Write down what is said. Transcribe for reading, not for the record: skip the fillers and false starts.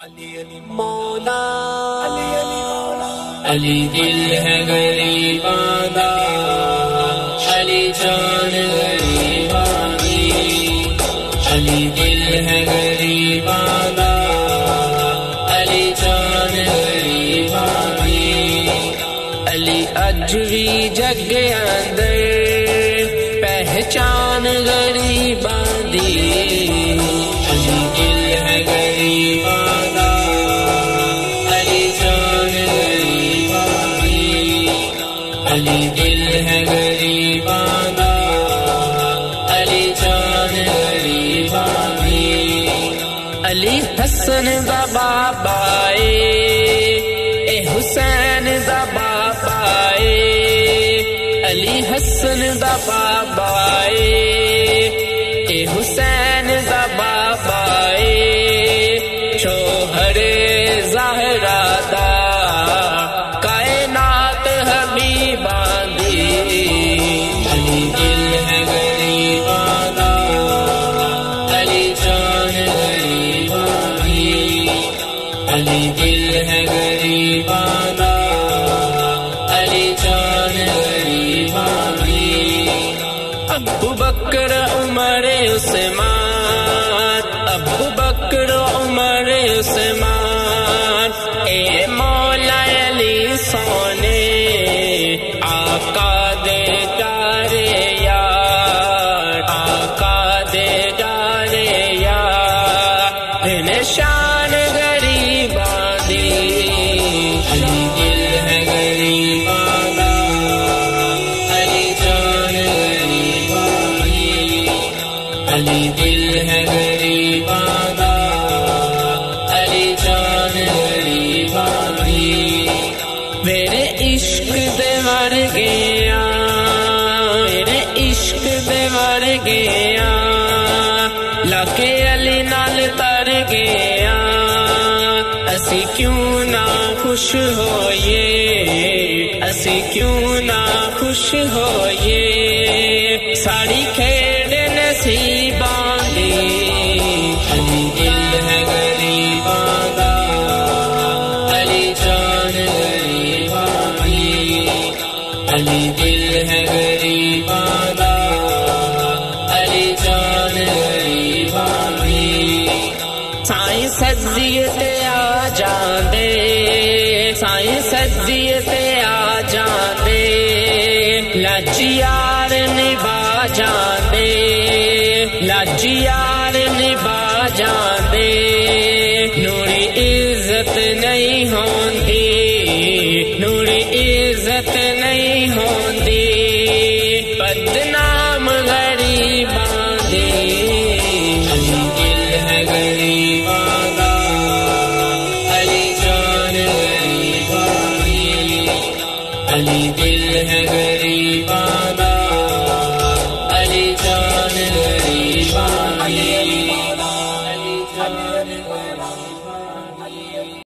مولا علی دل ہے غریباں دا، علی جان غریباں دی، علی دل ہے غریباں دا، علی جان غریباں دی، علی اج بھی جگ اندر پہچان غریباں دی، علی دل ہے غریباں دا، علی جان غریباں دی، علی دل ہے غریباں دا، علی جان غریباں دی، علی حسن دا بابا اے حسین دا بابا علی حسن دا بابا اے حسین دا بابا شوہر زہرا دا کائنات حبیباں دی، علی دل ہے غریباں دا، علی جان غریباں دی، علی دل ہے غریباں دا، علی جان غریباں دی، ابو بکر عمر عثمان، ابو بکر عمر عثمان، اے مولا علی سونے آقا دے پیارے یار، آقا دے پیارے یار، نشان غریباں دی، علی دل ہے غریباں دا، علی جان غریباں دی، علی دل ہے غریباں دا، علی جان غریباں دی، میرے عشق دے ورگیاں، میرے عشق دے ورگیاں، لاکے علی نال تر گیا، اسی کیوں نہ خوش ہوئے، اسی کیوں نہ خوش ہوئے، ساڑی کھیڑ نصیباں دی، علی دل ہے غریباں دا، علی جان غریباں دی، علی دل ہے غریباں دا، علی جان غریباں دی، سائیں سجدے آ جاندے، سائیں سجدے آ جاندے، لاجیار نبھا جاندے، لاجیار نبھا جاندے، نوری عزت نہیں ہوندی، نوری عزت نہیں ہوندی، بدنا